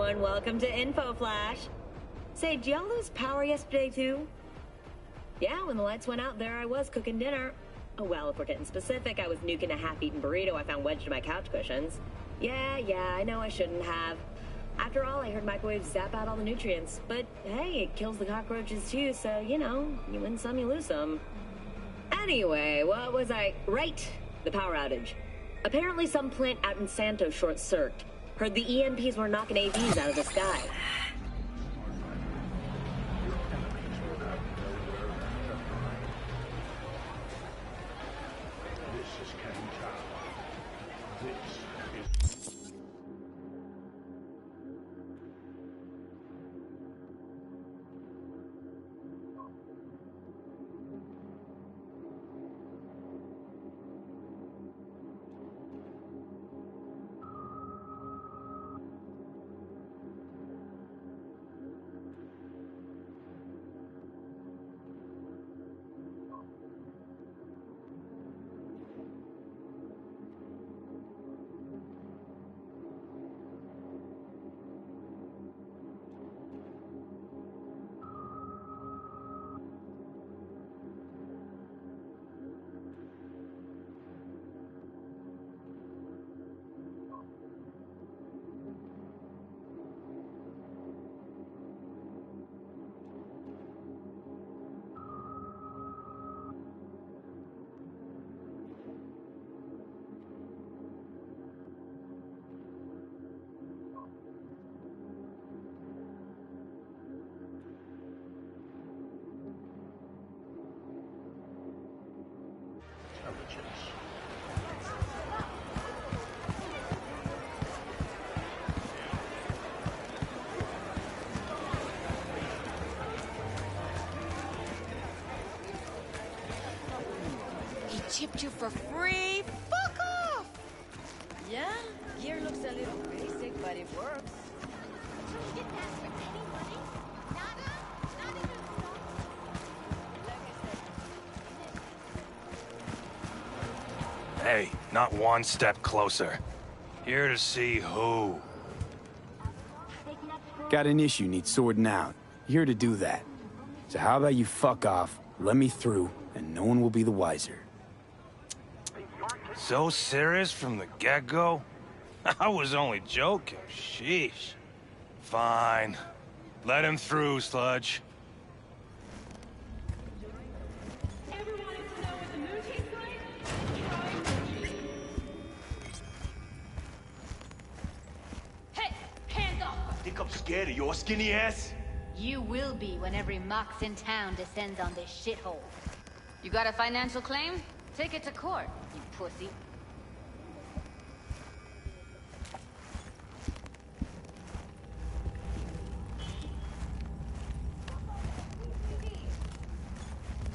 everyone, welcome to Info Flash. Say, did y'all lose power yesterday too? Yeah, when the lights went out there I was cooking dinner. Oh well, if we're getting specific, I was nuking a half-eaten burrito I found wedged in my couch cushions. Yeah, I know I shouldn't have. After all, I heard microwaves zap out all the nutrients. But hey, it kills the cockroaches too, so, you know, you win some, you lose some. Anyway, what was I... Right, the power outage. Apparently some plant out in Santo short-circuited. Heard the EMPs were knocking AVs out of the sky. Chipped you for free? Fuck off! Yeah, gear looks a little basic, but it works. Hey, not one step closer. Here to see who. Got an issue needs sorting out. Here to do that. So how about you fuck off, let me through, and no one will be the wiser. So serious from the get-go? I was only joking, sheesh. Fine. Let him through, Sludge. Hey, hands off! Think I'm scared of your skinny ass? You will be when every mox in town descends on this shithole. You got a financial claim? Take it to court, you pussy.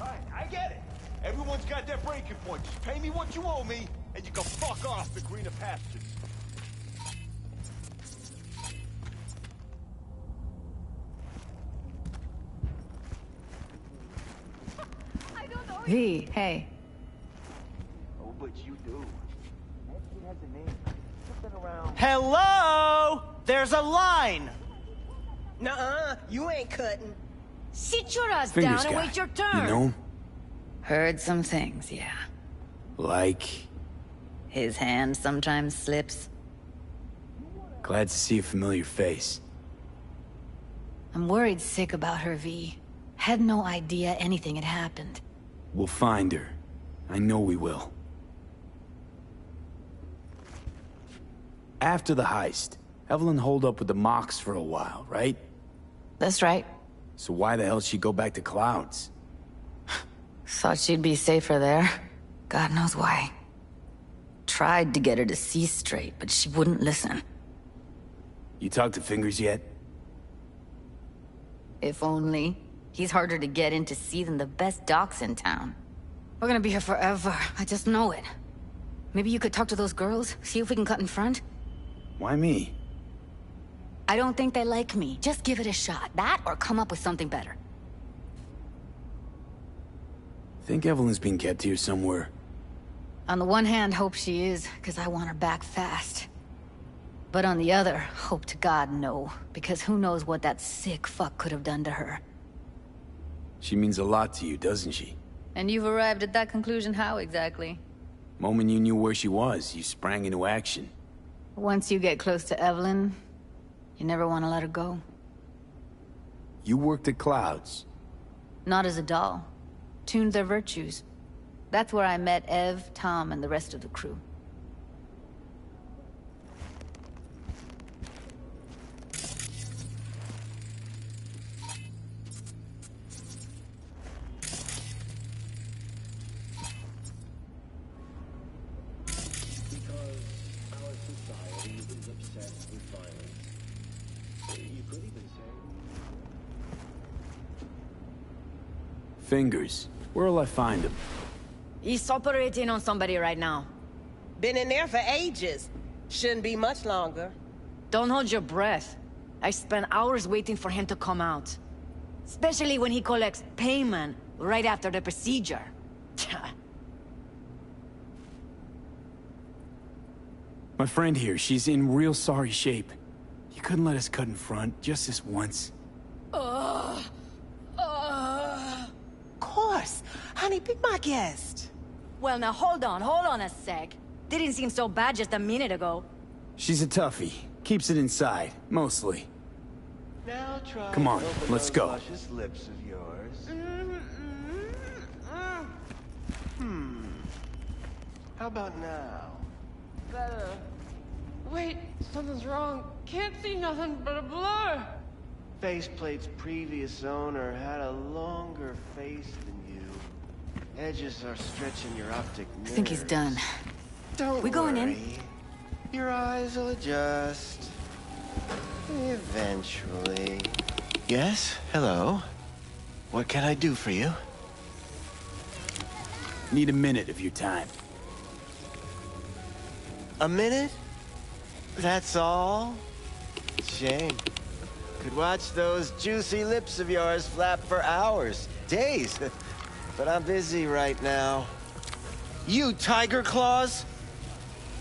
I get it. Everyone's got their breaking point. Just pay me what you owe me, and you can fuck off to greener pastures. V, hey. Oh, but you do. That kid has a name. Something around... Hello? There's a line! Nuh-uh, you ain't cutting. Sit your ass Fingers down and guy. wait your turn. You know him? Heard some things, yeah. Like... His hand sometimes slips. Glad to see a familiar face. I'm worried sick about her, V. Had no idea anything had happened. We'll find her. I know we will. After the heist, Evelyn holed up with the Mox for a while, right? That's right. So why the hell she go back to Clouds? Thought she'd be safer there. God knows why. Tried to get her to see straight, but she wouldn't listen. You talked to Fingers yet? If only. He's harder to get in to see than the best docs in town. We're gonna be here forever. I just know it. Maybe you could talk to those girls, see if we can cut in front? Why me? I don't think they like me. Just give it a shot. That or come up with something better. Think Evelyn's being kept here somewhere. On the one hand, hope she is, because I want her back fast. But on the other, hope to God no. Because who knows what that sick fuck could have done to her. She means a lot to you, doesn't she? And you've arrived at that conclusion how exactly? Moment you knew where she was, you sprang into action. Once you get close to Evelyn, you never want to let her go. You worked at Clouds. Not as a doll. Tuned their virtues. That's where I met Ev, Tom, and the rest of the crew. Fingers. Where'll I find him? He's operating on somebody right now. Been in there for ages. Shouldn't be much longer. Don't hold your breath. I spent hours waiting for him to come out. Especially when he collects payment right after the procedure. My friend here, she's in real sorry shape. You couldn't let us cut in front, just this once. Of course. Honey, be my guest. Well, now hold on a sec. Didn't seem so bad just a minute ago. She's a toughie. Keeps it inside, mostly. Now try Come on, and open let's those go. luscious lips of yours. How about now? Better. Wait, something's wrong. Can't see nothing but a blur. Faceplate's previous owner had a longer face than you. Edges are stretching your optic nerves. I think he's done. Don't We going in? worry. Your eyes will adjust. Eventually. Yes? Hello? What can I do for you? Need a minute of your time. A minute? That's all? Shame. Could watch those juicy lips of yours flap for hours, days. But I'm busy right now. You Tiger Claws?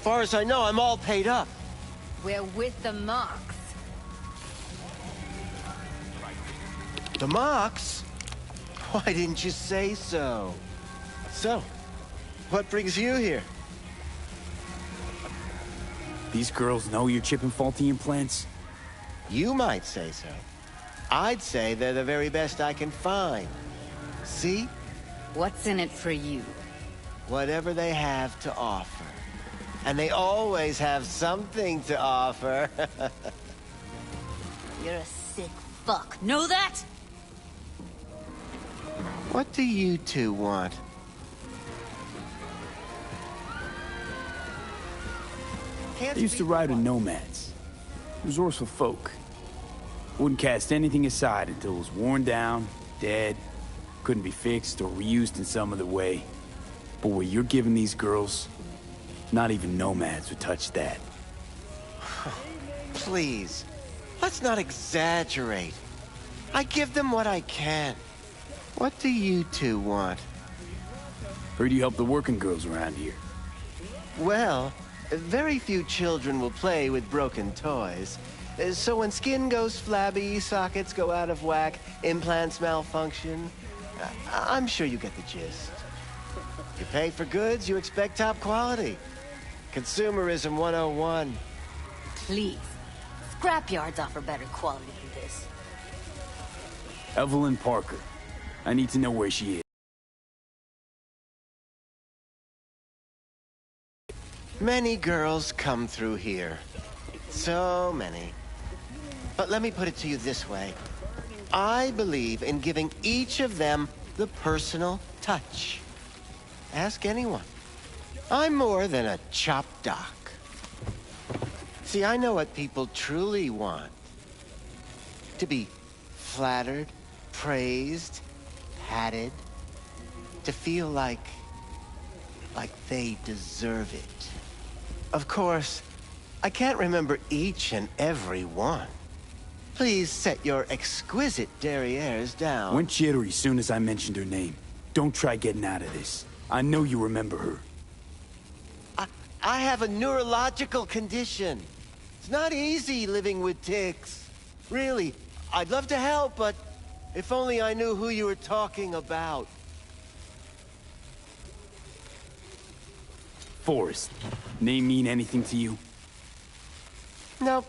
Far as I know, I'm all paid up. We're with the Mox. The Mox? Why didn't you say so? So, what brings you here? These girls know you're chipping faulty implants? You might say so. I'd say they're the very best I can find. See? What's in it for you? Whatever they have to offer. And they always have something to offer. You're a sick fuck. Know that? What do you two want? I used to ride with nomads. Resourceful folk. Wouldn't cast anything aside until it was worn down, dead, couldn't be fixed or reused in some other way. But what you're giving these girls, not even nomads would touch that. Please, let's not exaggerate. I give them what I can. What do you two want? Heard you help the working girls around here. Well, very few children will play with broken toys. So when skin goes flabby, sockets go out of whack, implants malfunction, I'm sure you get the gist. You pay for goods, you expect top quality. Consumerism 101. Please. Scrapyards offer better quality than this. Evelyn Parker. I need to know where she is. Many girls come through here. So many. But let me put it to you this way. I believe in giving each of them the personal touch. Ask anyone. I'm more than a chop doc. See, I know what people truly want. To be flattered, praised, patted. To feel like they deserve it. Of course, I can't remember each and every one. Please set your exquisite derrieres down. Went jittery soon as I mentioned her name. Don't try getting out of this. I know you remember her. I have a neurological condition. It's not easy living with ticks. Really, I'd love to help, but if only I knew who you were talking about. Forrest. Name mean anything to you? Nope.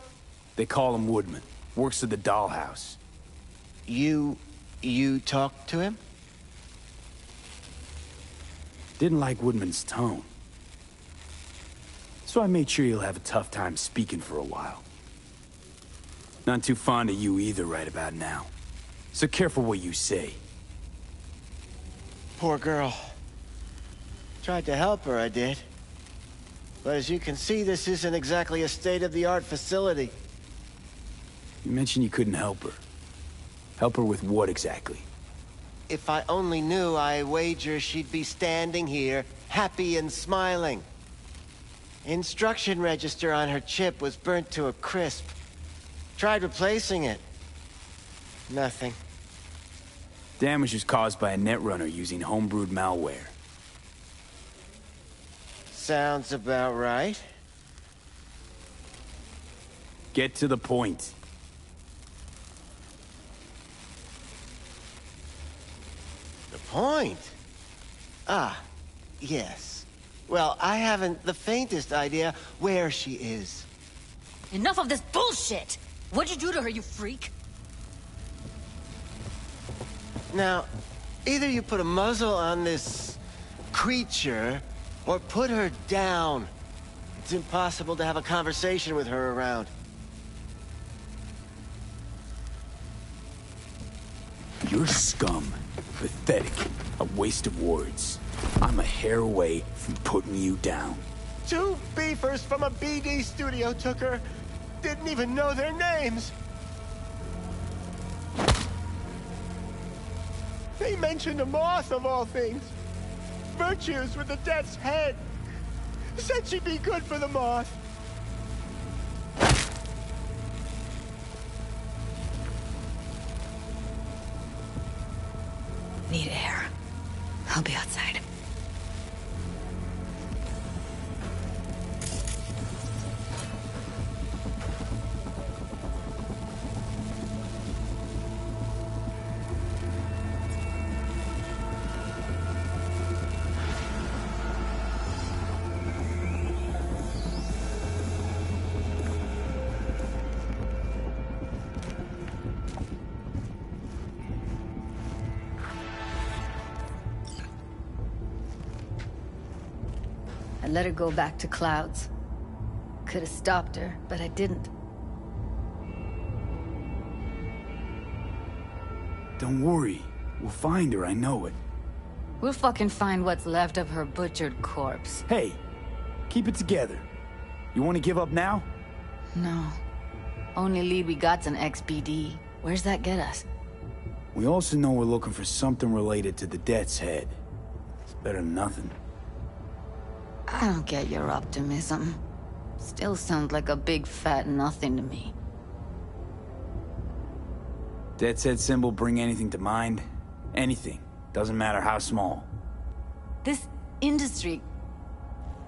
They call him Woodman. Works at the dollhouse. You talked to him? Didn't like Woodman's tone. So I made sure he'll have a tough time speaking for a while. Not too fond of you either right about now. So careful what you say. Poor girl. Tried to help her, I did. But as you can see, this isn't exactly a state-of-the-art facility. You mentioned you couldn't help her. Help her with what exactly? If I only knew, I wager she'd be standing here, happy and smiling. Instruction register on her chip was burnt to a crisp. Tried replacing it. Nothing. Damage was caused by a netrunner using homebrewed malware. Sounds about right. Get to the point. The point? Ah, yes. Well, I haven't the faintest idea where she is. Enough of this bullshit! What'd you do to her, you freak? Now, either you put a muzzle on this creature, or put her down. It's impossible to have a conversation with her around. You're scum. Pathetic. A waste of words. I'm a hair away from putting you down. 2 beefers from a BD studio took her. Didn't even know their names. They mentioned a moth of all things. Virtues with the death's head. Said she'd be good for the moth. Need air. I'll be outside. I let her go back to Clouds. Could have stopped her, but I didn't. Don't worry. We'll find her, I know it. We'll fucking find what's left of her butchered corpse. Hey, keep it together. You want to give up now? No. Only lead we got's an XBD. Where's that get us? We also know we're looking for something related to the Death's Head. It's better than nothing. I don't get your optimism. Still sounds like a big fat nothing to me. Death's Head symbol bring anything to mind? Anything. Doesn't matter how small. This industry...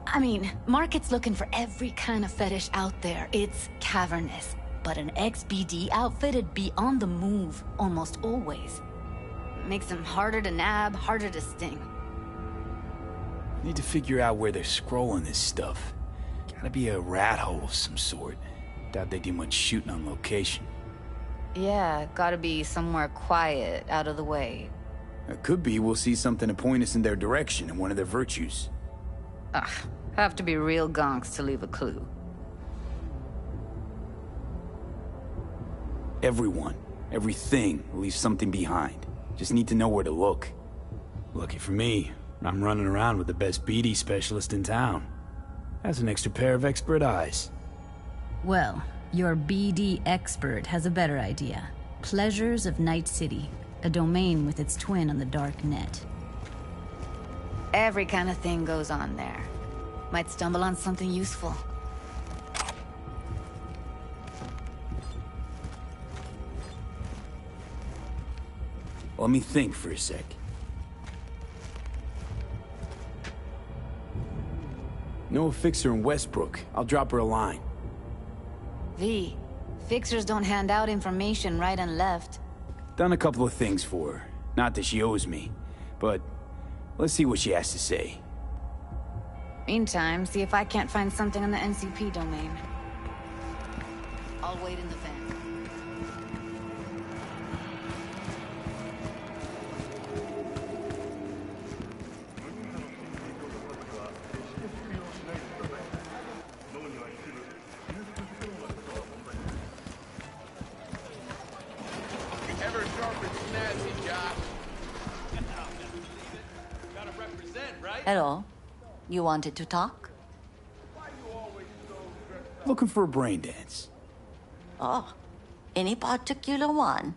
I mean, market's looking for every kind of fetish out there. It's cavernous. But an XBD outfit'd be on the move, almost always. Makes them harder to nab, harder to sting. Need to figure out where they're scrolling this stuff. Gotta be a rat hole of some sort. Doubt they do much shooting on location. Yeah, gotta be somewhere quiet, out of the way. It could be we'll see something to point us in their direction in one of their virtues. Ugh, have to be real gonks to leave a clue. Everyone, everything leaves something behind. Just need to know where to look. Lucky for me, I'm running around with the best BD specialist in town. That's an extra pair of expert eyes. Well, your BD expert has a better idea. Pleasures of Night City, a domain with its twin on the dark net. Every kind of thing goes on there. Might stumble on something useful. Let me think for a sec. Know a fixer in Westbrook. I'll drop her a line. V, fixers don't hand out information right and left. Done a couple of things for her. Not that she owes me, but let's see what she has to say. Meantime, see if I can't find something on the NCP domain. I'll wait in the van. Ever sharp and snazzy, Josh. Gotta represent, right? Hello. You wanted to talk? Looking for a brain dance. Oh, any particular one?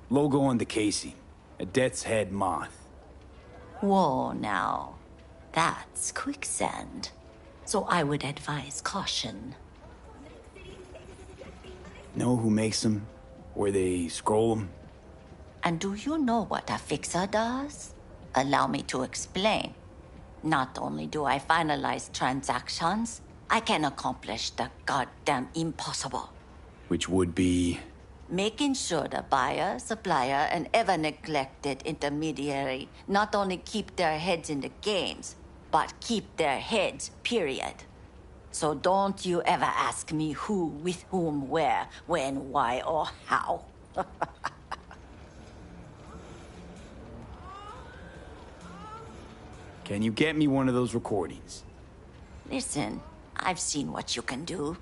Logo on the casing. A death's head moth. Whoa, now. That's quicksand. So I would advise caution. Know who makes them? Where they scroll them? And do you know what a fixer does? Allow me to explain. Not only do I finalize transactions, I can accomplish the goddamn impossible. Which would be... Making sure the buyer, supplier, and ever-neglected intermediary not only keep their heads in the games, but keep their heads, period. So don't you ever ask me who, with whom, where, when, why, or how. Can you get me one of those recordings? Listen, I've seen what you can do.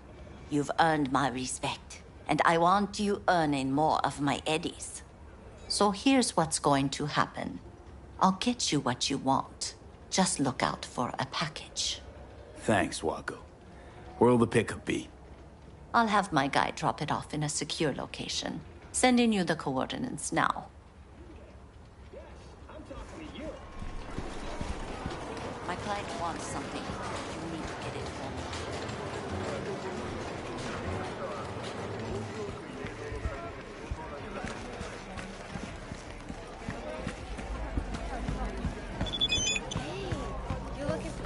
You've earned my respect, and I want you earning more of my eddies. So here's what's going to happen. I'll get you what you want. Just look out for a package. Thanks, Wako. Where'll the pickup be? I'll have my guy drop it off in a secure location. Sending you the coordinates now. My client wants something. You need to get it for me. You looking for...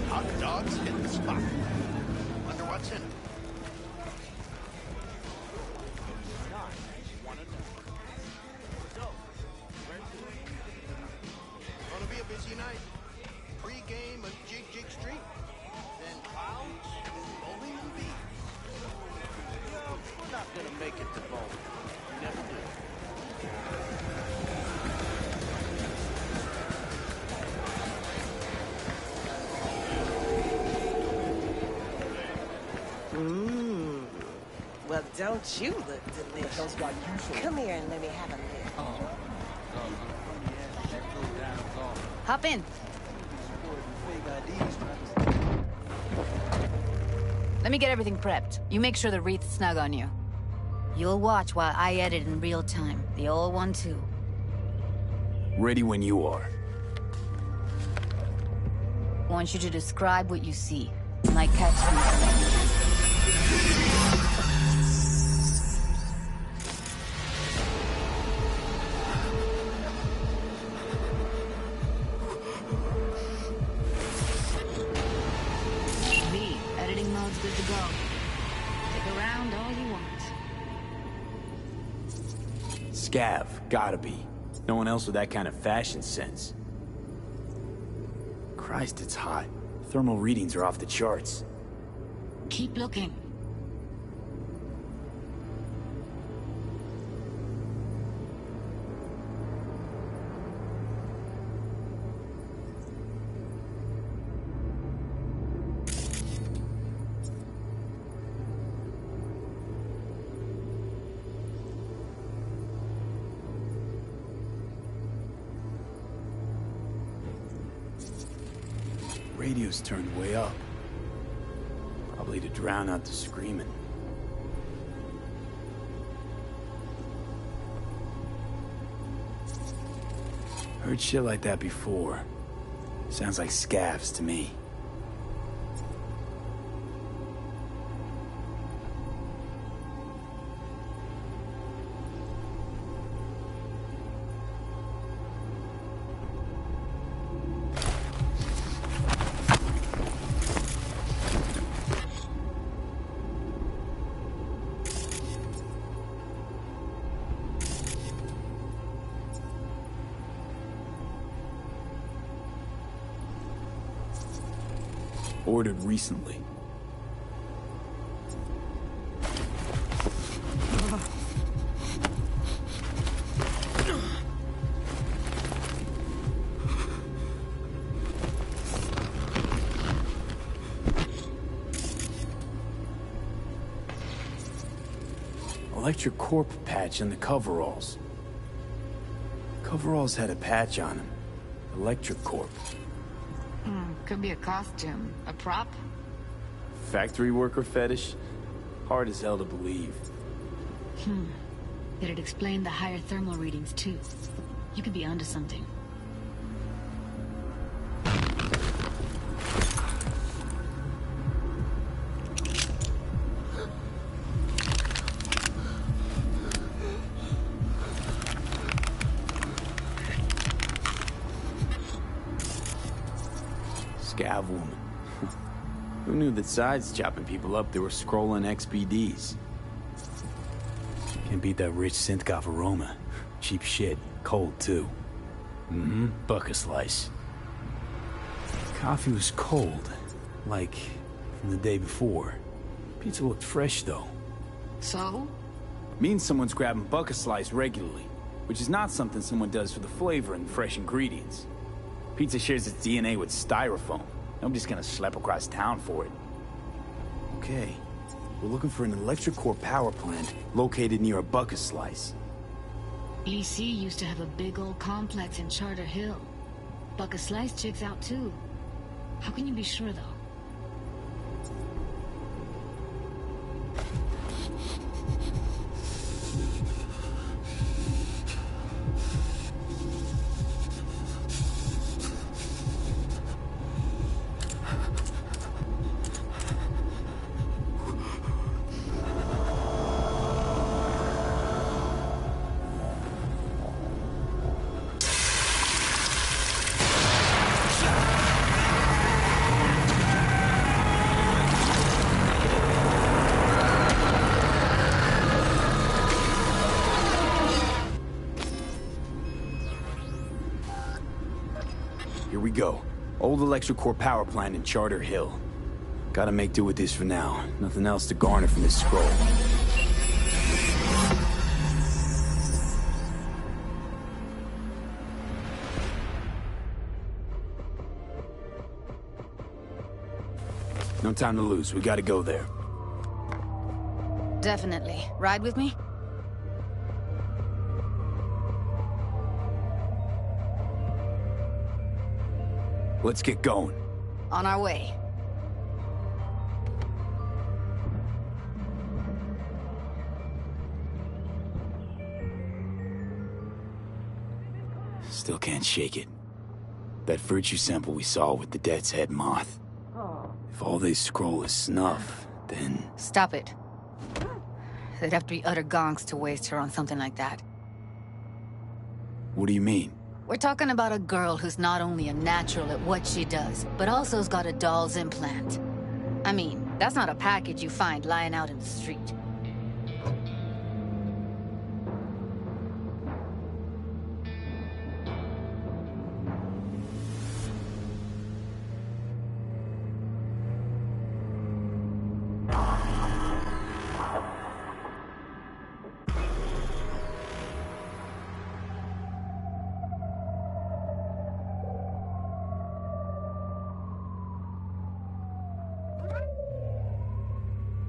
Hot dogs hit the spot. Wonder what's in it. Gonna be a busy night. Pre-game at Jig Street. Then clouds, bowling and beer. We're not gonna make it to bowling. We never do. Well, don't you look delicious? Come here and let me have a lick. Hop in. Let me get everything prepped. You make sure the wreath's snug on you. You'll watch while I edit in real time. The old one, too. Ready when you are. Want you to describe what you see. My catchphrase. V, editing mode's good to go. Stick around all you want. Scav, gotta be. No one else with that kind of fashion sense. Christ, it's hot. Thermal readings are off the charts. Keep looking. Radio's turned way up. Probably to drown out the screaming. Heard shit like that before. Sounds like scavs to me. Ordered recently. Electric Corp patch in the coveralls. Coveralls had a patch on them. Electric Corp. Could be a costume. A prop? Factory worker fetish? Hard as hell to believe. It'd explain the higher thermal readings, too. You could be onto something. Scav woman. Who knew that sides chopping people up, they were scrolling XBDs? Can't beat that rich synth aroma. Cheap shit. Cold, too. Buck a slice. Coffee was cold. Like, from the day before. Pizza looked fresh, though. So? Means someone's grabbing buck a slice regularly. Which is not something someone does for the flavor and fresh ingredients. Pizza shares its DNA with styrofoam. Nobody's gonna schlep across town for it. Okay. We're looking for an electric core power plant located near a bucket slice. EC used to have a big old complex in Charter Hill. Bucka Slice checks out too. How can you be sure though? Here we go. Old electric core power plant in Charter Hill. Gotta make do with this for now. Nothing else to garner from this scroll. No time to lose. We gotta go there. Definitely. Ride with me? Let's get going. On our way. Still can't shake it. That virtue sample we saw with the Death's Head moth. If all they scroll is snuff, then... Stop it. They'd have to be utter gonks to waste her on something like that. What do you mean? We're talking about a girl who's not only a natural at what she does, but also's got a doll's implant. I mean, that's not a package you find lying out in the street.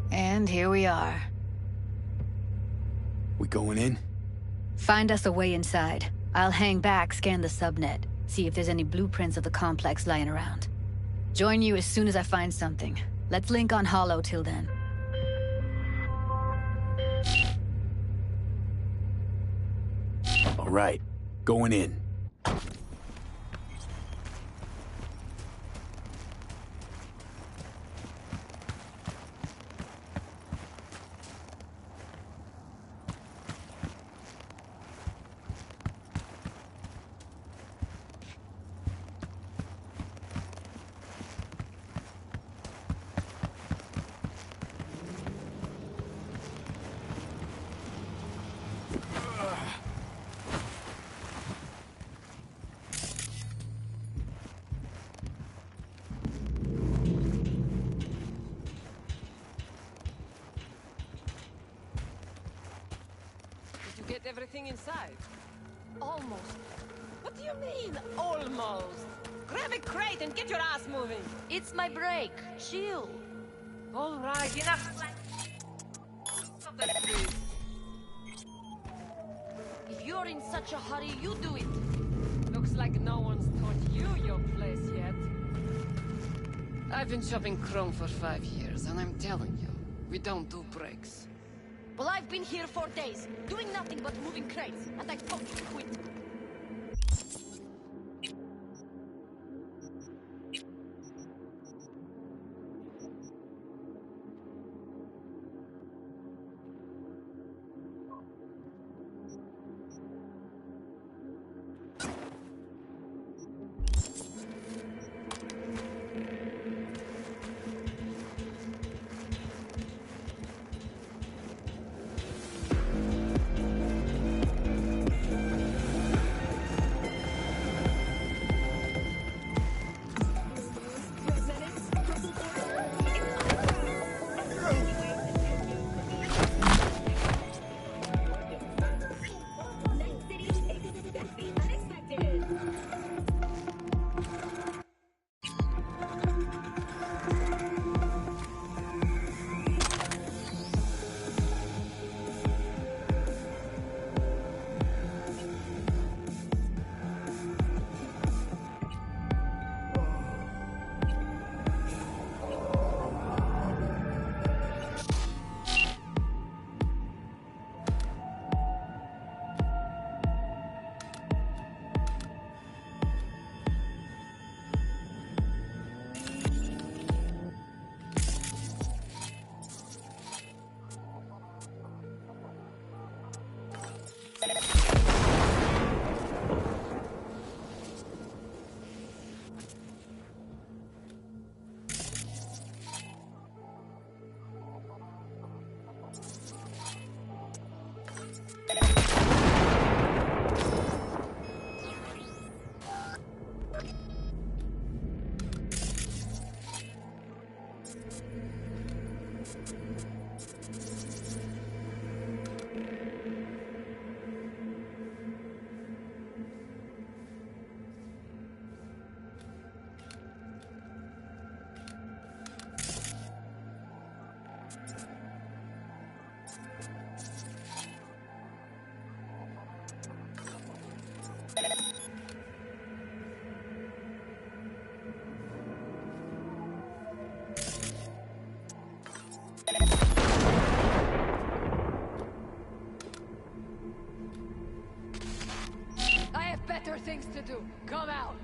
And here we are. We going in? Find us a way inside. I'll hang back, scan the subnet, see if there's any blueprints of the complex lying around. Join you as soon as I find something. Let's link on Hollow till then. All right, going in. get everything inside? Almost. What do you mean, almost? Grab a crate and get your ass moving! It's my break. Chill. All right, enough. If you're in such a hurry, you do it. Looks like no one's taught you your place yet. I've been shopping Chrome for 5 years, and I'm telling you, we don't do breaks. Well, I've been here for days, doing nothing but moving crates, and I fucking quit. Better things to do. Come out!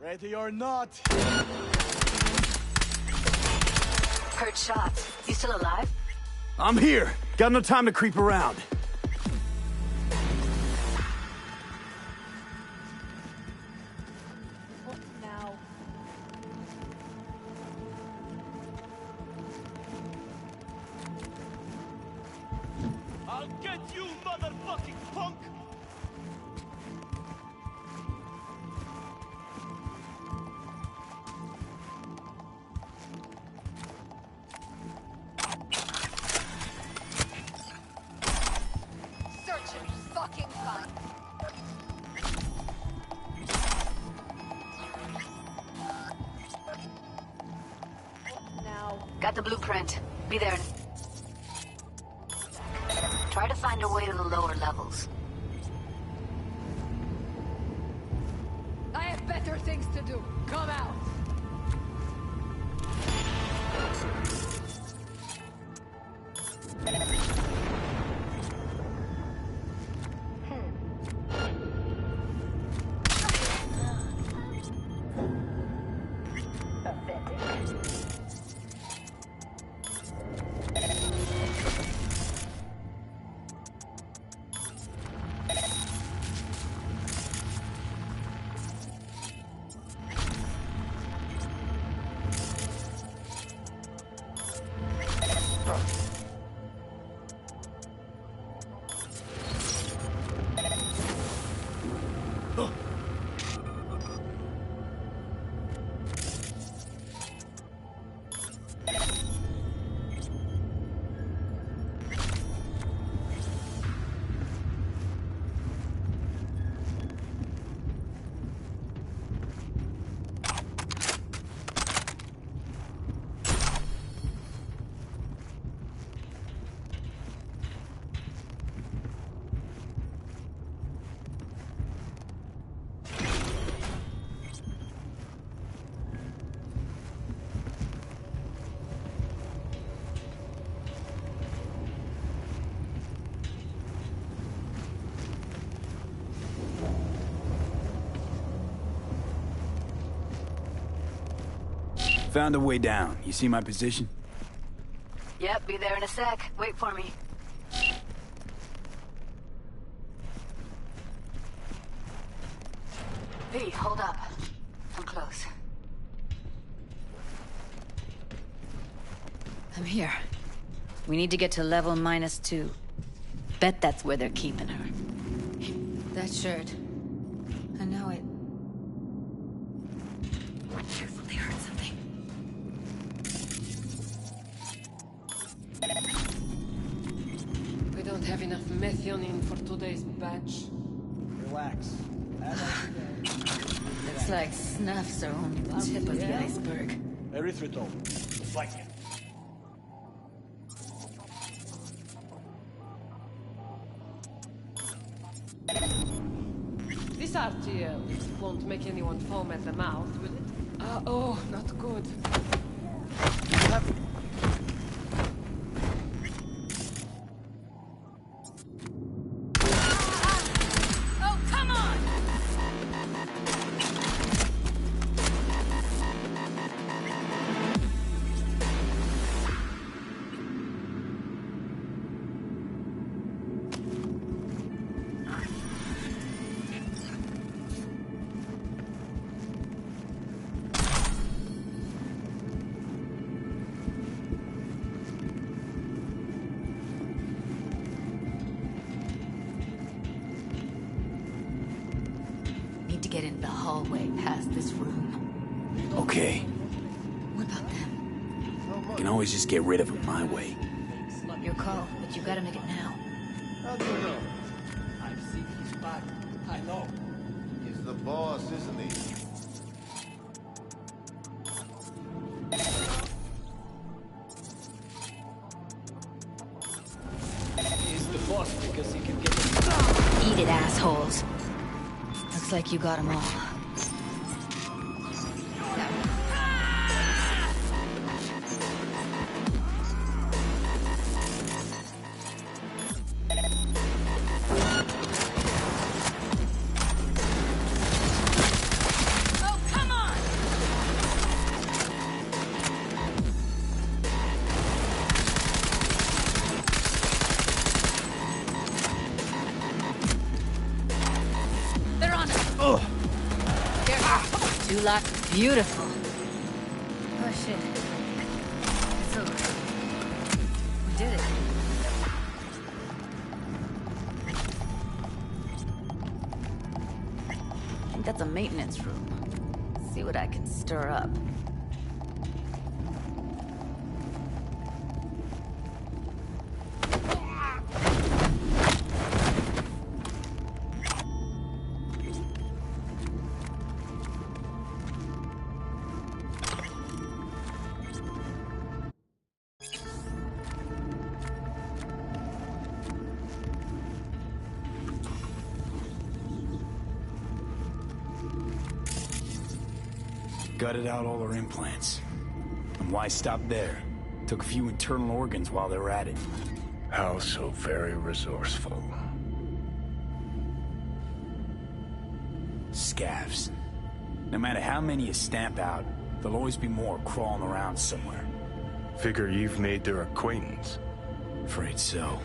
Ready or not. Heard shots. You still alive? I'm here. Got no time to creep around. I'll get you, motherfucking punk! Searching, fucking fine. Now. Got the blueprint. Be there. Try to find a way to the lower levels. I have better things to do. Come out! Found a way down. You see my position? Yep, be there in a sec. Wait for me. V, hold up. I'm close. I'm here. We need to get to level -2. Bet that's where they're keeping her. That shirt. I know it. Careful, they heard something. We don't have enough methionine for today's batch. Relax. Looks like snuffs are only the tip of the iceberg. Erythritol. Like it. This RTL won't make anyone foam at the mouth, will it? Oh, not good. Oh, come on! Need to get in the hallway past this room. Okay. What about them? Can always just get rid of them my way. Your call, but you gotta make it now. How do you know? I've seen his back. I know. He's the boss, isn't he? He's the boss because he can get Eat it, assholes. Looks like you got them all. Oh, come on! They're on us. Ugh. Two locks. Beautiful. Oh, shit. It's over. We did it. I think that's a maintenance room. See what I can stir up. Gutted out all her implants. And why stop there? Took a few internal organs while they were at it. How so very resourceful. Scavs. No matter how many you stamp out, there'll always be more crawling around somewhere. Figure you've made their acquaintance. Afraid so.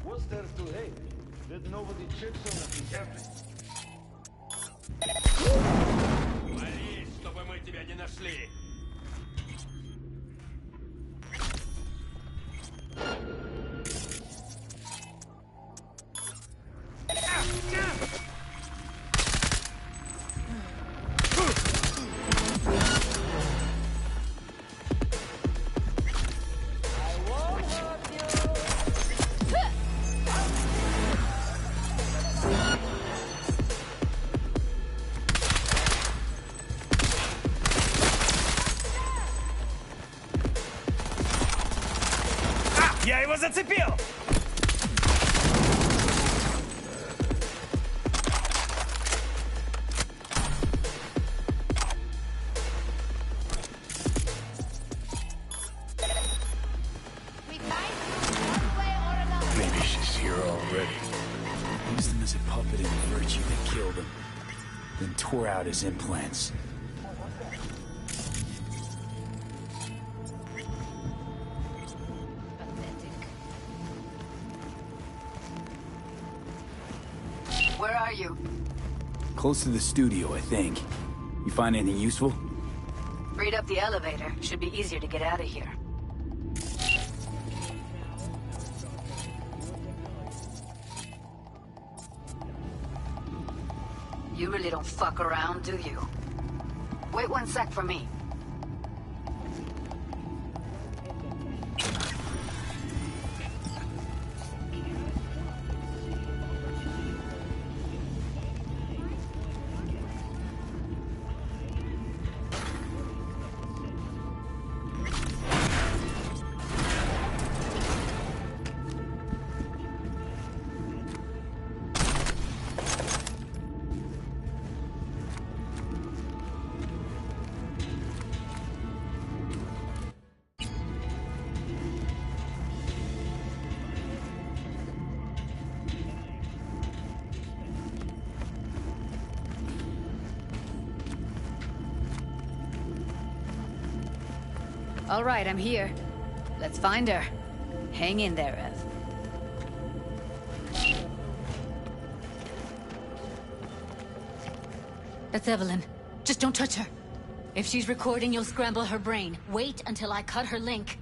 What's there to hate? That nobody checks on us is everything. Молись, чтобы мы тебя не нашли. Зацепил! Maybe she's here already. Used him as a puppet in the virtue that killed him. Then tore out his implants. Where are you? Close to the studio, I think. You find anything useful? Freed up the elevator. Should be easier to get out of here. You really don't fuck around, do you? Wait 1 sec for me. All right, I'm here. Let's find her. Hang in there, Ev. That's Evelyn. Just don't touch her. If she's recording, you'll scramble her brain. Wait until I cut her link.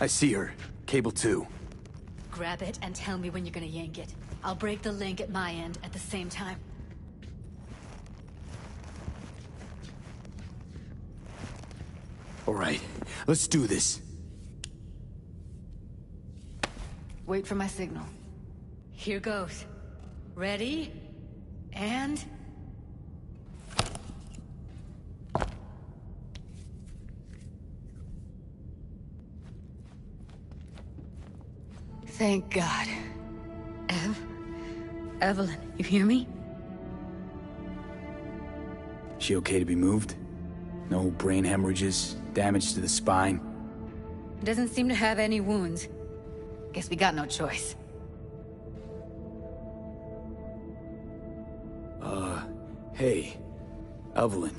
I see her. Cable 2. Grab it and tell me when you're gonna yank it. I'll break the link at my end at the same time. All right, let's do this. Wait for my signal. Here goes. Ready? And... Thank God. Evelyn, you hear me? She okay to be moved? No brain hemorrhages, damage to the spine? Doesn't seem to have any wounds. Guess we got no choice. Hey, Evelyn.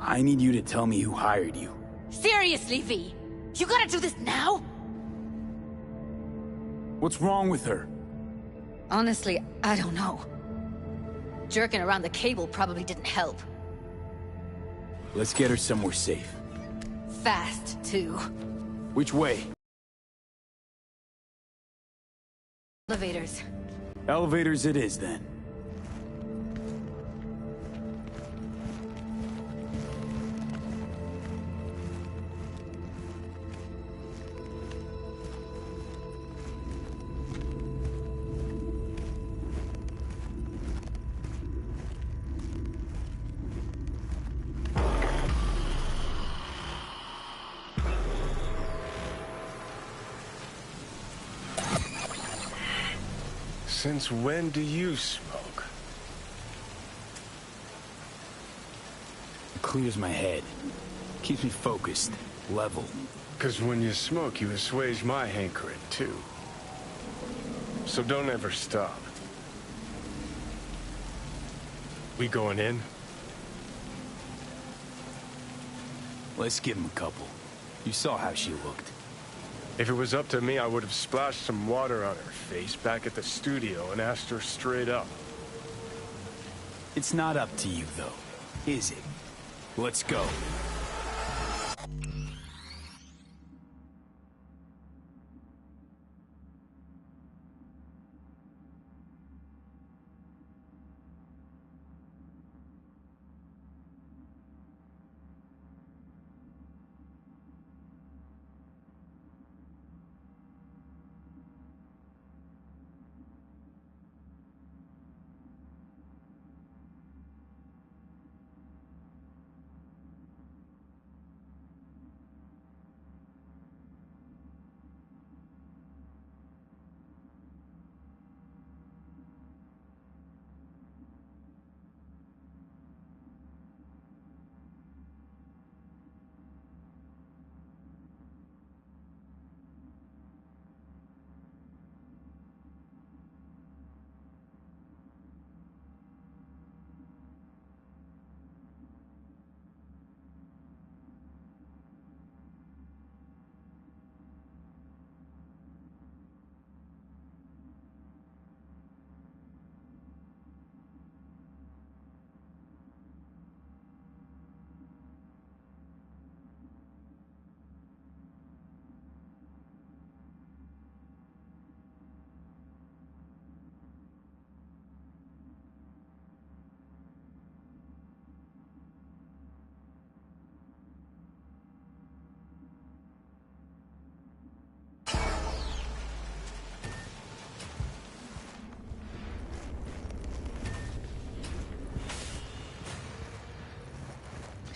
I need you to tell me who hired you. Seriously, V? You gotta do this now? What's wrong with her? Honestly, I don't know. Jerking around the cable probably didn't help. Let's get her somewhere safe. Fast, too. Which way? Elevators. Elevators it is, then. Since when do you smoke? It clears my head. Keeps me focused, level. Because when you smoke, you assuage my hankering, too. So don't ever stop. We going in? Let's give him a couple. You saw how she looked. If it was up to me, I would have splashed some water on her face back at the studio and asked her straight up. It's not up to you, though, is it? Let's go.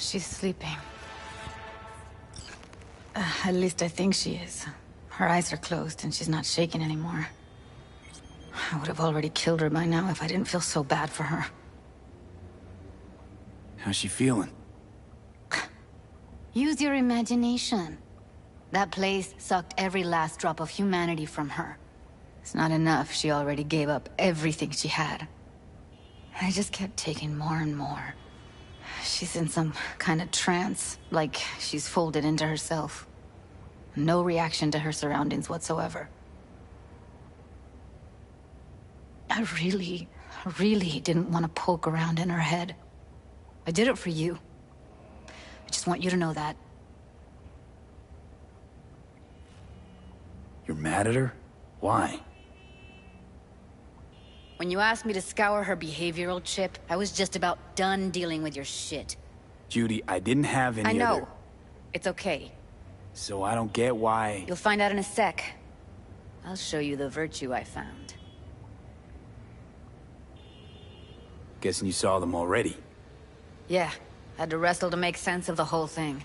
She's sleeping. At least I think she is. Her eyes are closed and she's not shaking anymore. I would have already killed her by now if I didn't feel so bad for her. How's she feeling? Use your imagination. That place sucked every last drop of humanity from her. It's not enough, she already gave up everything she had. I just kept taking more and more. She's in some kind of trance, like she's folded into herself. No reaction to her surroundings whatsoever. I really didn't want to poke around in her head. I did it for you. I just want you to know that. You're mad at her? Why? When you asked me to scour her behavioral chip, I was just about done dealing with your shit. Judy, I didn't have any I know. other... It's okay. So I don't get why... You'll find out in a sec. I'll show you the virtue I found. Guessing you saw them already. Yeah, had to wrestle to make sense of the whole thing.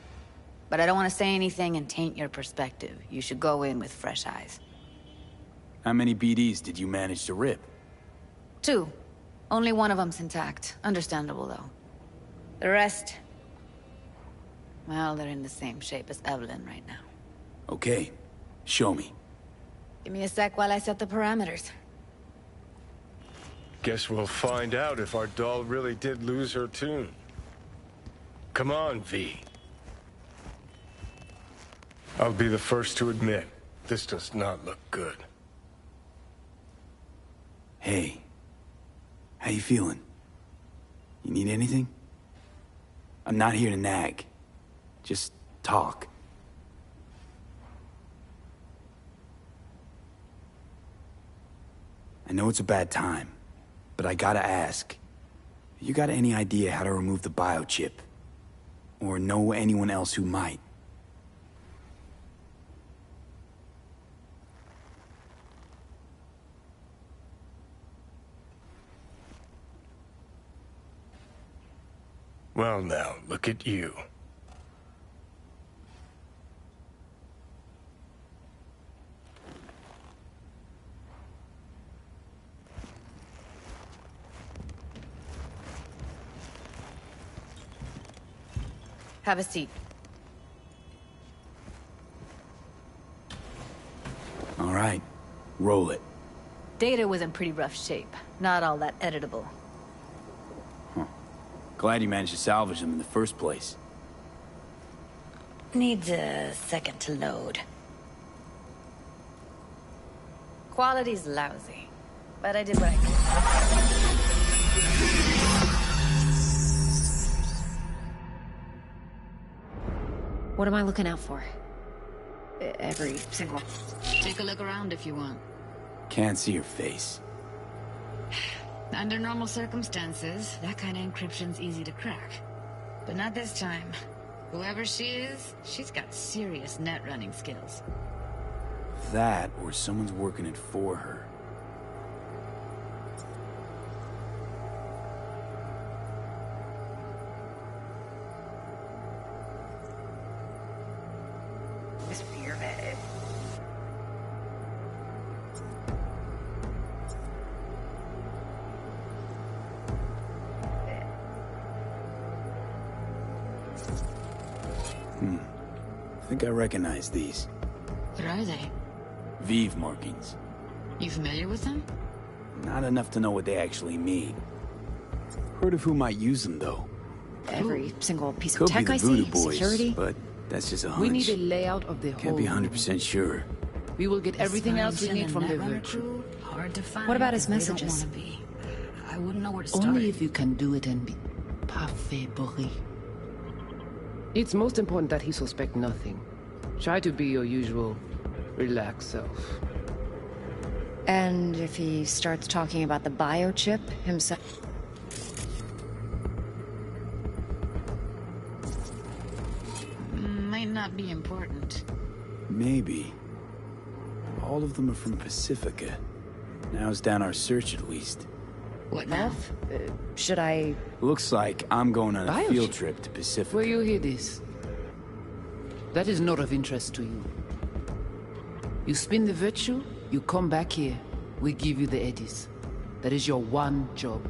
But I don't want to say anything and taint your perspective. You should go in with fresh eyes. How many BDs did you manage to rip? 2. Only one of them's intact. Understandable, though. The rest... well, they're in the same shape as Evelyn right now. Okay. Show me. Give me a sec while I set the parameters. Guess we'll find out if our doll really did lose her tune. Come on, V. I'll be the first to admit, this does not look good. Hey. How you feeling? You need anything? I'm not here to nag. Just talk. I know it's a bad time, but I gotta ask. You got any idea how to remove the biochip? Or know anyone else who might? Well now, look at you. Have a seat. All right. Roll it. Data was in pretty rough shape. Not all that editable. Glad you managed to salvage them in the first place. Needs a second to load. Quality's lousy, but I did what I could. What am I looking out for? Every single... Take a look around if you want. Can't see your face. Under normal circumstances, that kind of encryption's easy to crack. But not this time. Whoever she is, she's got serious net running skills. That, or someone's working it for her. This weird head. I think I recognize these. What are they? Vive markings. You familiar with them? Not enough to know what they actually mean. Heard of who might use them, though. Every single piece of Could tech be I the Voodoo see, Boys, security. but that's just a hunch. We need a layout of the whole... Can't be 100% sure. We will get everything else we need from the virtue. Hard to find. What about his if they don't messages? wanna be. I wouldn't know where to start. Only if you can do it and be parfait bourré. It's most important that he suspect nothing. Try to be your usual, relaxed self. And if he starts talking about the biochip himself... Might not be important. Maybe. All of them are from Pacifica. Now's down our search, at least. What now? Should I... Looks like I'm going on a Biochip? field trip to Pacific. Where you hear this? That is not of interest to you. You spin the virtue, you come back here. We give you the eddies. That is your one job.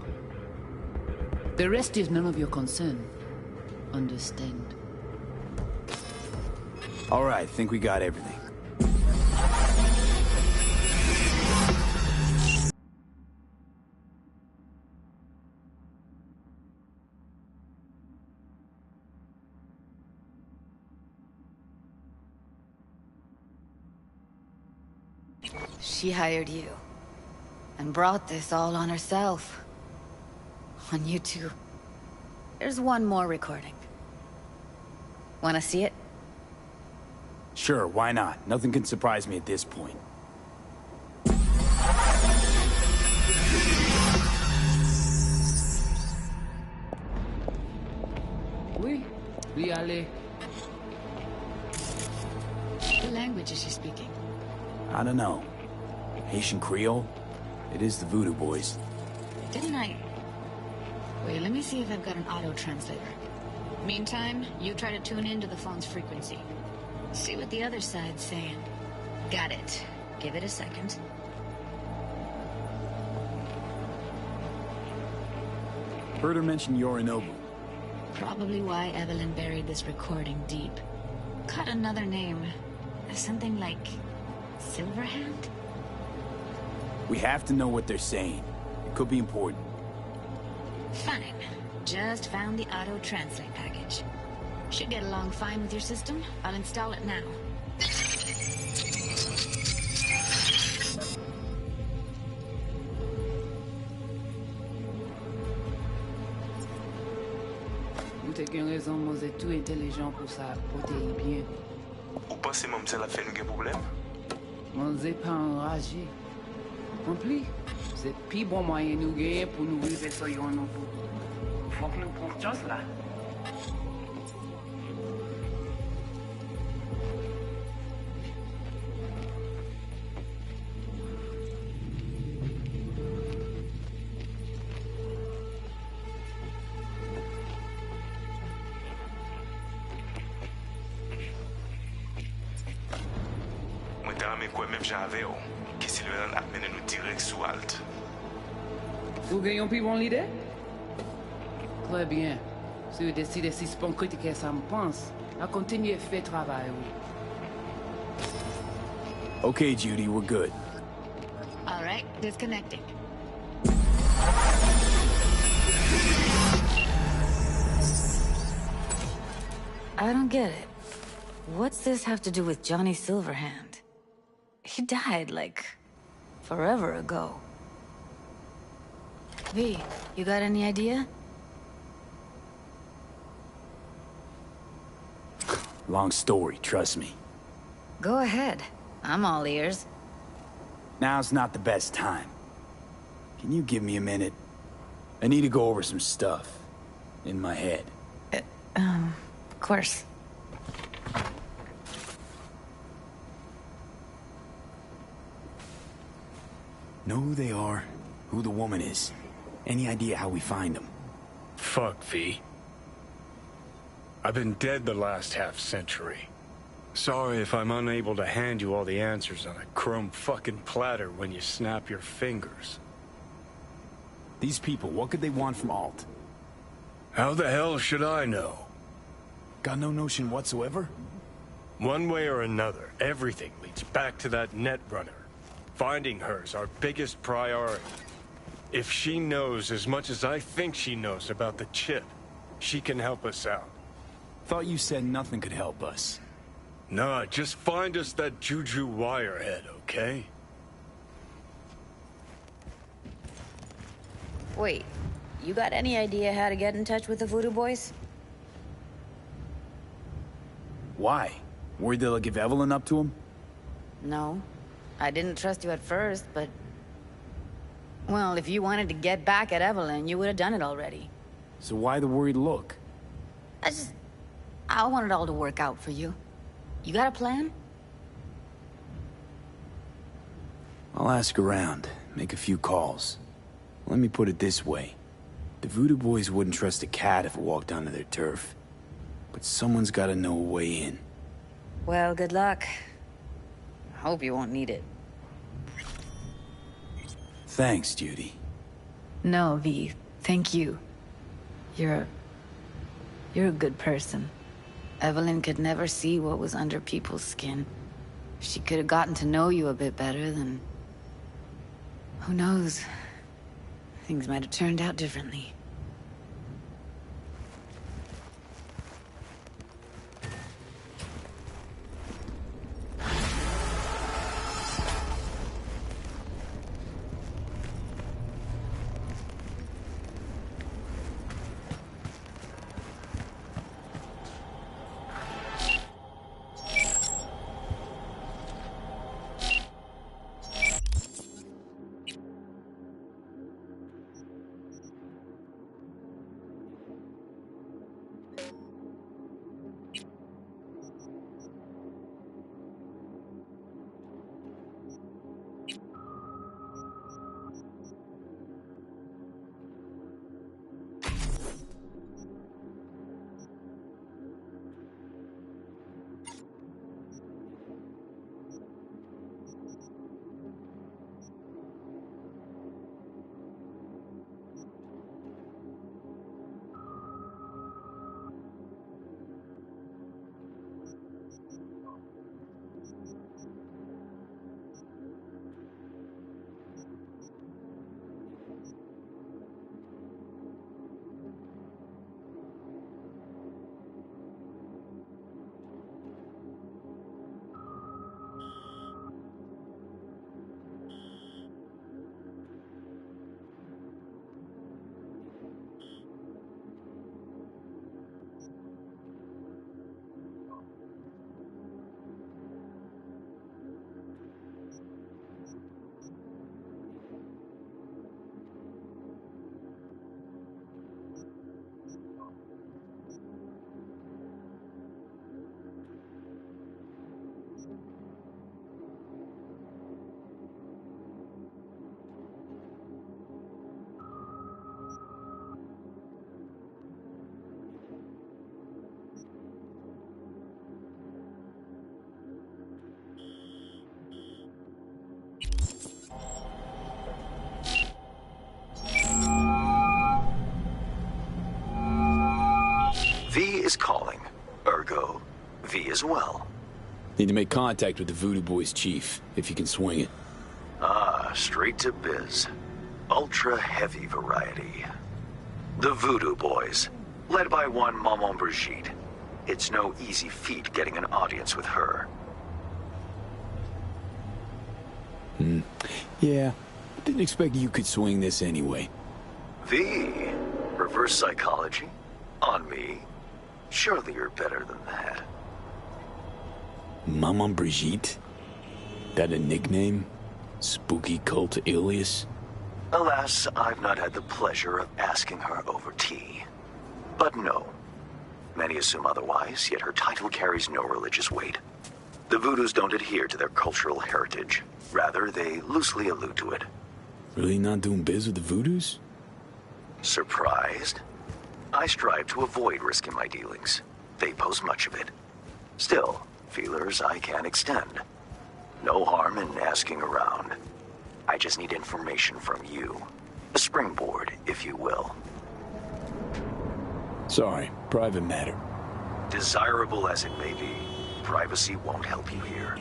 The rest is none of your concern. Understand? All right, think we got everything. She hired you. And brought this all on herself. On you two. There's one more recording. Wanna see it? Sure, why not? Nothing can surprise me at this point. Oui, allez. What language is she speaking? I don't know. Haitian Creole? It is the Voodoo Boys. Didn't I... Wait, let me see if I've got an auto-translator. Meantime, you try to tune into the phone's frequency. See what the other side's saying. Got it. Give it a second. Heard her mention Yorinobu. Probably why Evelyn buried this recording deep. Cut another name. Something like... Silverhand? We have to know what they're saying. It could be important. Fine. Just found the auto-translate package. Should get along fine with your system. I'll install it now. Vous te gen raison, moi c'est tout intelligent pour ça, pour te y bien. Ou pensez même ça la fait nous gen problème? Moi c'est pas enragé. Compris? C'est pi bon moyen nous gagner pour nous vivre sur yon nouveau. Faut que nous prenions chance là. Moi t'as ramé quoi même j'avais oh. Qui si le a mené nous direct sous Alt. Vous gagnez pi bon l'idée? Très bien. Si vous décidez si c'est pas critiquer ça me pense, à continuer à faire travail, oui. Okay, Judy, we're good. All right, disconnecting. I don't get it. What's this have to do with Johnny Silverhand? He died, like, forever ago. V, you got any idea? Long story, trust me. Go ahead. I'm all ears. Now's not the best time. Can you give me a minute? I need to go over some stuff. In my head. Of course. Know who they are, who the woman is. Any idea how we find them? Fuck, V. I've been dead the last half-century. Sorry if I'm unable to hand you all the answers on a chrome fucking platter when you snap your fingers. These people, what could they want from Alt? How the hell should I know? Got no notion whatsoever? One way or another, everything leads back to that Netrunner. Finding her's our biggest priority. If she knows as much as I think she knows about the chip, she can help us out. Thought you said nothing could help us. Nah, just find us that Juju wirehead, okay? Wait, you got any idea how to get in touch with the Voodoo Boys? Why? Worried they'll give Evelyn up to him? No. I didn't trust you at first, but... Well, if you wanted to get back at Evelyn, you would have done it already. So why the worried look? I want it all to work out for you. You got a plan? I'll ask around, make a few calls. Let me put it this way. The Voodoo Boys wouldn't trust a cat if it walked onto their turf. But someone's gotta know a way in. Well, good luck. Hope you won't need it. Thanks, Judy. No, V. Thank you. You're a good person. Evelyn could never see what was under people's skin. If she could have gotten to know you a bit better, then... who knows? Things might have turned out differently. V is calling. Ergo, V as well. Need to make contact with the Voodoo Boys chief, if you can swing it. Ah, straight to biz. Ultra heavy variety. The Voodoo Boys, led by one Maman Brigitte. It's no easy feat getting an audience with her. Yeah, didn't expect you could swing this anyway. V, reverse psychology? On me? Surely you're better than that. Maman Brigitte? That a nickname? Spooky cult alias? Alas, I've not had the pleasure of asking her over tea. But no. Many assume otherwise, yet her title carries no religious weight. The Voodoos don't adhere to their cultural heritage. Rather, they loosely allude to it. Really not doing biz with the Voodoos? Surprised? I strive to avoid risking my dealings. They pose much of it. Still, feelers I can extend. No harm in asking around. I just need information from you. A springboard, if you will. Sorry, private matter. Desirable as it may be, privacy won't help you here.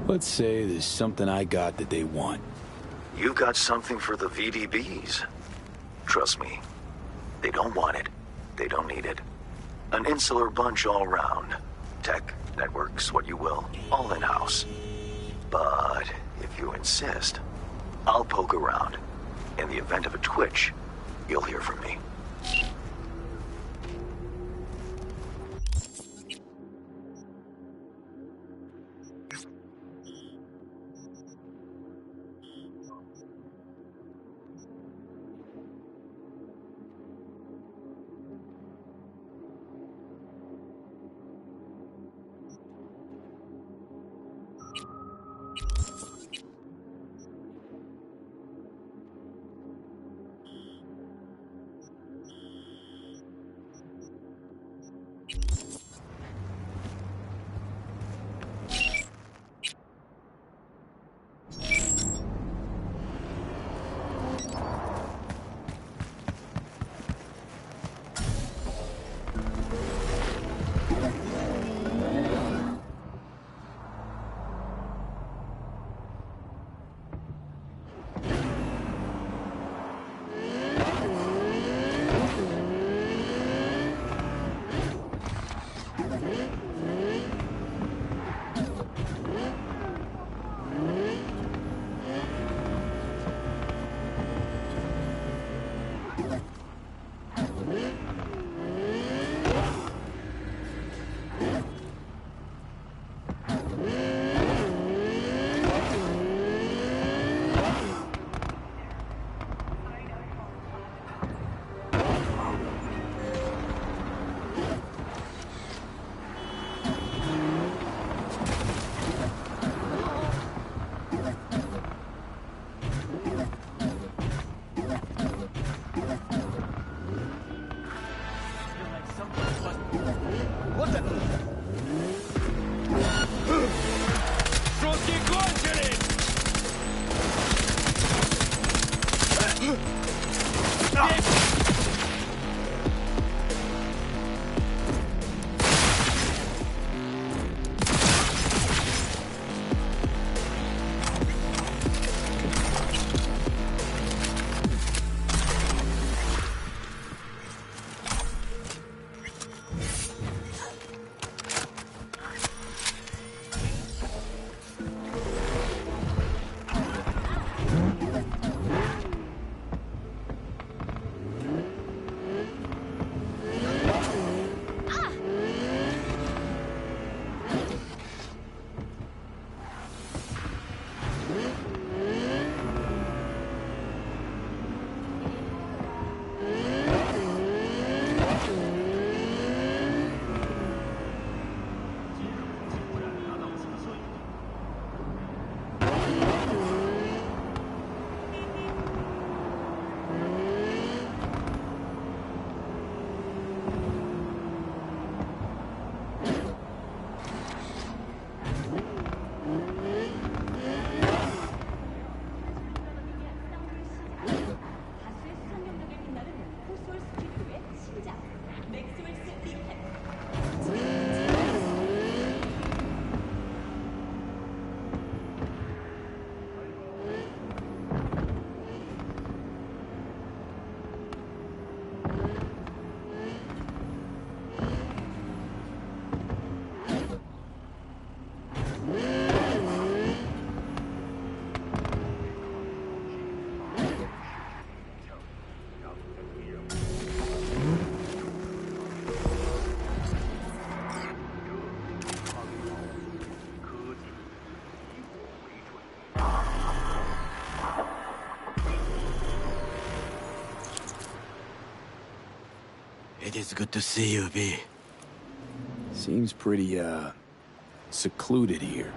Let's say there's something I got that they want. You've got something for the VDBs. Trust me, they don't want it. They don't need it. An insular bunch all round. Tech, networks, what you will, all in-house. But if you insist, I'll poke around. In the event of a twitch, you'll hear from me. It is good to see you, V. Seems pretty, secluded here.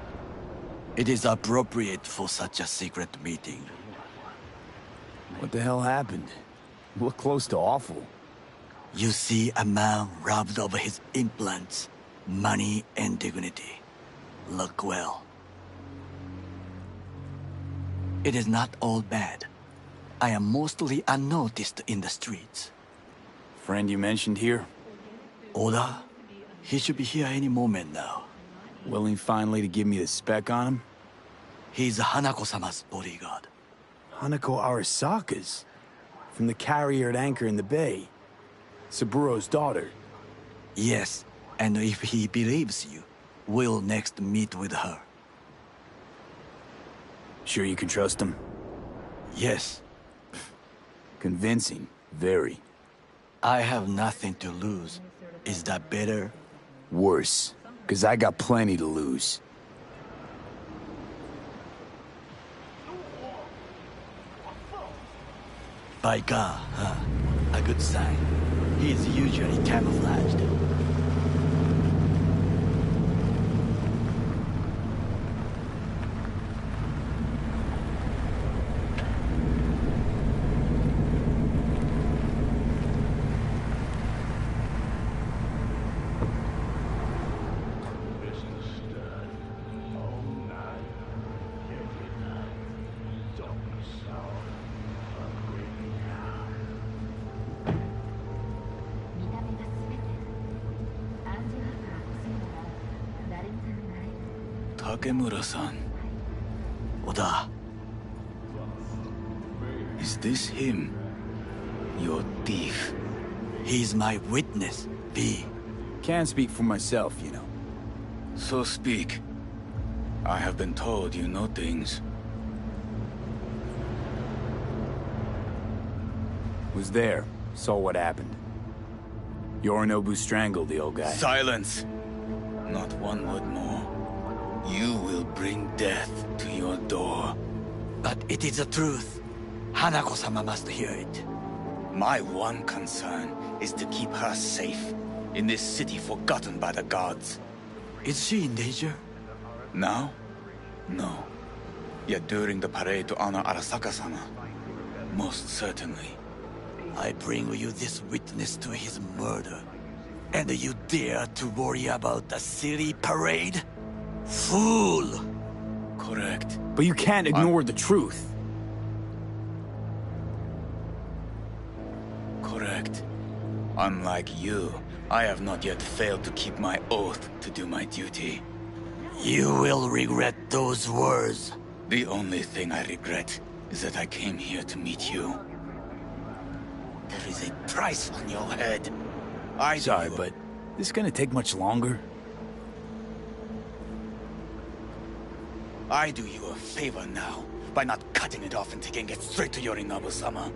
It is appropriate for such a secret meeting. What the hell happened? You look close to awful. You see a man robbed of his implants, money and dignity. Look well. It is not all bad. I am mostly unnoticed in the streets. Friend you mentioned here? Oda? He should be here any moment now. Willing finally to give me the spec on him? He's Hanako-sama's bodyguard. Hanako Arasaka's? From the carrier at anchor in the bay. Saburo's daughter. Yes, and if he believes you, we'll next meet with her. Sure you can trust him? Yes. Convincing, very. I have nothing to lose. Is that better? Worse, because I got plenty to lose. By God, huh? A good sign. He is usually camouflaged. Takemura-san. Oda. Is this him? Your thief. He's my witness, V. Can't speak for myself, you know. So speak. I have been told you know things. Was there. Saw what happened. Yorinobu strangled the old guy. Silence! Not one word more. You will bring death to your door. But it is the truth. Hanako-sama must hear it. My one concern is to keep her safe in this city forgotten by the gods. Is she in danger? Now? No. Yet during the parade to honor Arasaka-sama, most certainly. I bring you this witness to his murder. And you dare to worry about a silly parade? Fool! Correct. But you can't ignore the truth. Unlike you, I have not yet failed to keep my oath to do my duty. You will regret those words. The only thing I regret is that I came here to meet you. There is a price on your head. Sorry, but this gonna take much longer? I do you a favor now, by not cutting it off and taking it straight to Yorinobu-sama.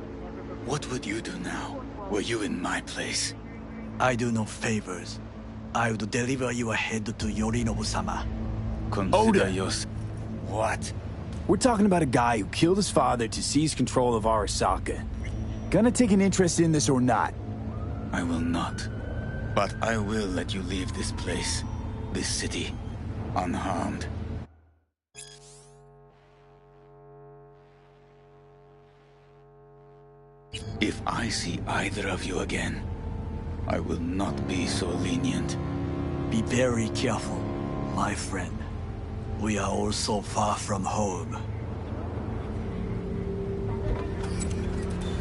What would you do now, were you in my place? I do no favors. I would deliver your head to Yorinobu-sama. Consider Oda! What? We're talking about a guy who killed his father to seize control of Arasaka. Gonna take an interest in this or not? I will not. But I will let you leave this place, this city, unharmed. If I see either of you again, I will not be so lenient. Be very careful, my friend. We are all so far from home.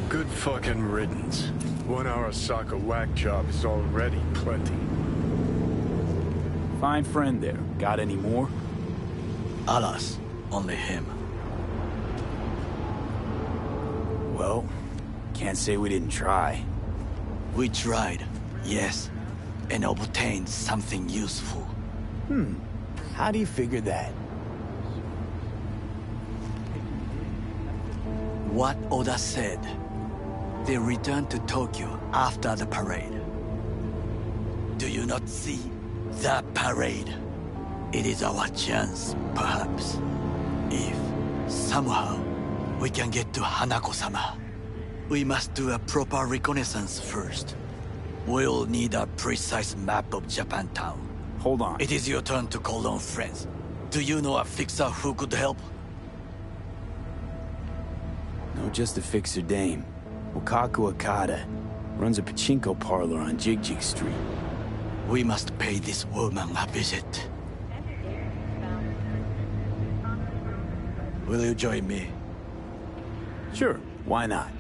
Good fucking riddance. One Arasaka whack job is already plenty. Fine friend there. Got any more? Alas, only him. Well, can't say we didn't try. We tried, yes, and obtained something useful. How do you figure that? What Oda said. They returned to Tokyo after the parade. Do you not see the parade? It is our chance, perhaps. If, somehow, we can get to Hanako-sama. We must do a proper reconnaissance first. We'll need a precise map of Japantown. Hold on. It is your turn to call on friends. Do you know a fixer who could help? No, just a fixer dame. Wakaku Okada. Runs a pachinko parlor on Jig Street. We must pay this woman a visit. Will you join me? Sure, why not?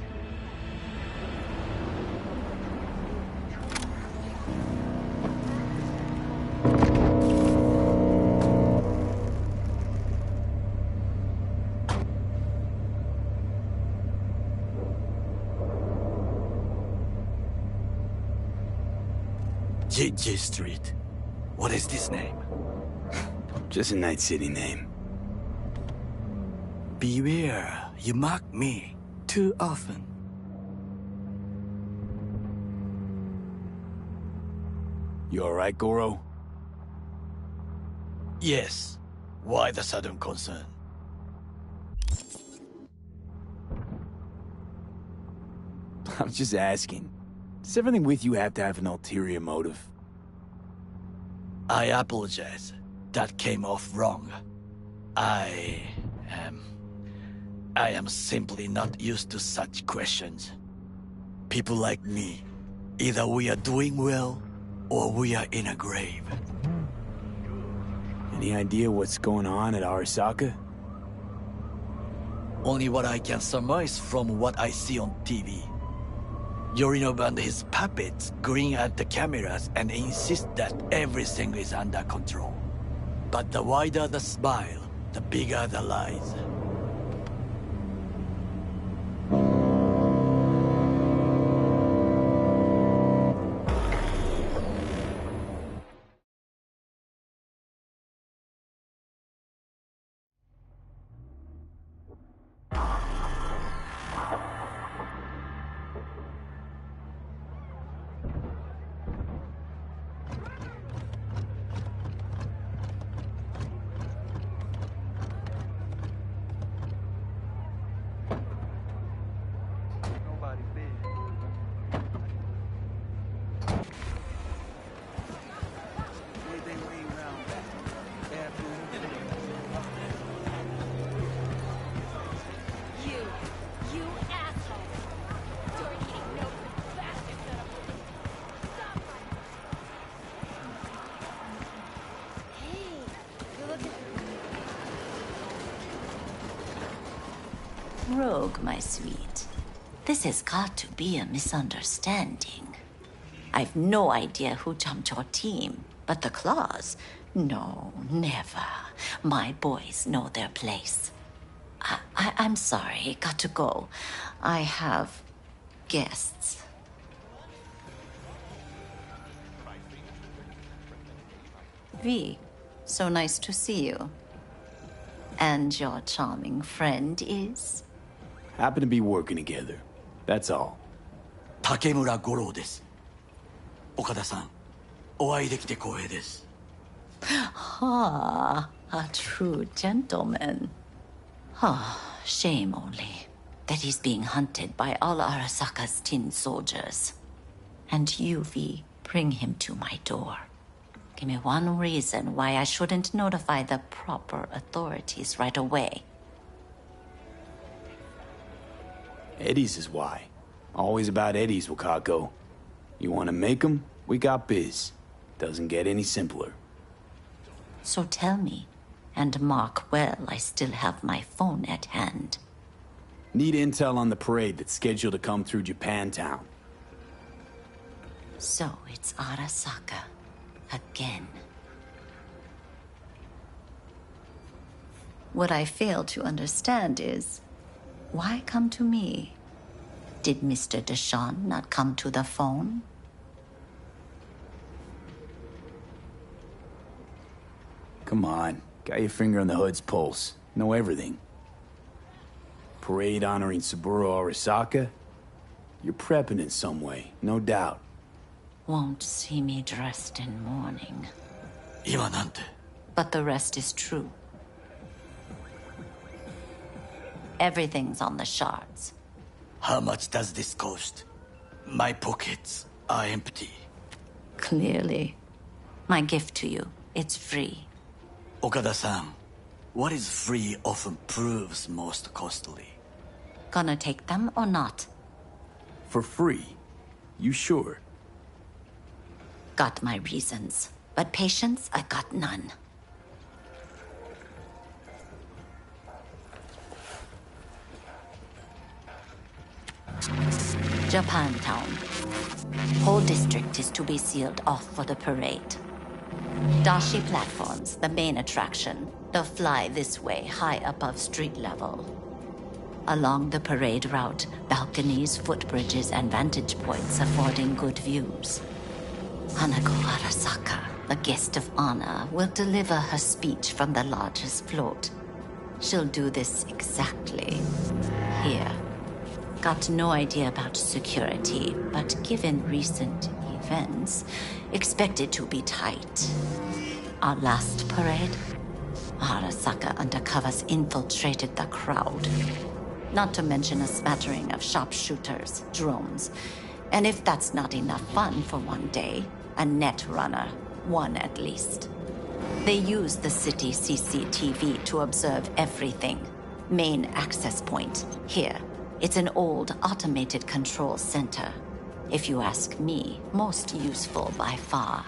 Jig Street. What is this name? Just a Night City name. Beware, you mock me too often. You alright, Goro? Yes. Why the sudden concern? I'm just asking. Does everything with you have to have an ulterior motive? I apologize. That came off wrong. I am simply not used to such questions. People like me, either we are doing well, or we are in a grave. Any idea what's going on at Arasaka? Only what I can surmise from what I see on TV. Yorinobu and his puppets grin at the cameras and insist that everything is under control. But the wider the smile, the bigger the lies. Rogue, my sweet. This has got to be a misunderstanding. I've no idea who jumped your team, but the claws? No, never. My boys know their place. I'm sorry, got to go. I have guests. V, so nice to see you. And your charming friend is? Happen to be working together. That's all. Takemura Goro です。岡田さん、お会いできて光栄です。Ah, a true gentleman. Ah, shame only that he's being hunted by all Arasaka's tin soldiers. And you, V, bring him to my door. Give me one reason why I shouldn't notify the proper authorities right away. Eddie's is why. Always about Eddie's, Wakako. You want to make 'em? We got biz. Doesn't get any simpler. So tell me, and mark well I still have my phone at hand. Need intel on the parade that's scheduled to come through Japantown. So it's Arasaka again. What I fail to understand is, why come to me? Did Mr. Deshawn not come to the phone? Come on. Got your finger on the hood's pulse. Know everything. Parade honoring Saburo Arasaka? You're prepping in some way, no doubt. Won't see me dressed in mourning. 今なんて。 But the rest is true. Everything's on the shards. How much does this cost? My pockets are empty. Clearly. My gift to you, it's free. Okada-san, what is free often proves most costly. Gonna take them or not? For free? You sure? Got my reasons, but patience I got none. Japantown. Whole district is to be sealed off for the parade. Dashi platforms, the main attraction. They'll fly this way, high above street level. Along the parade route, balconies, footbridges, and vantage points affording good views. Hanako Arasaka, the guest of honor, will deliver her speech from the largest float. She'll do this exactly here. Got no idea about security, but given recent events, expect it to be tight. Our last parade, Arasaka undercovers infiltrated the crowd. Not to mention a smattering of sharpshooters, drones, and if that's not enough fun for one day, a net runner, one at least. They use the city CCTV to observe everything. Main access point, here. It's an old automated control center. If you ask me, most useful by far.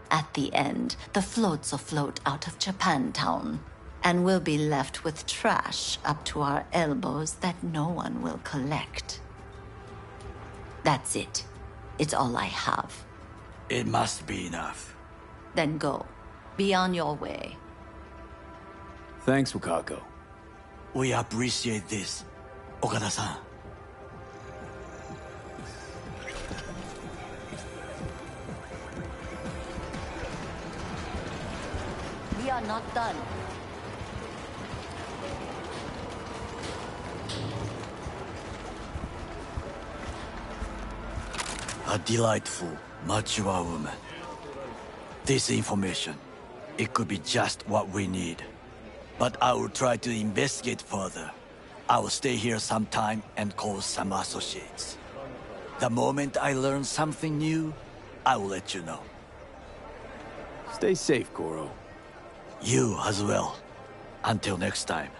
At the end, the floats will float out of Japantown, and we'll be left with trash up to our elbows that no one will collect. That's it. It's all I have. It must be enough. Then go. Be on your way. Thanks, Wakako. We appreciate this, Okada-san. We are not done. A delightful, mature woman. This information, it could be just what we need. But I will try to investigate further. I will stay here some time and call some associates. The moment I learn something new, I will let you know. Stay safe, Goro. You as well. Until next time.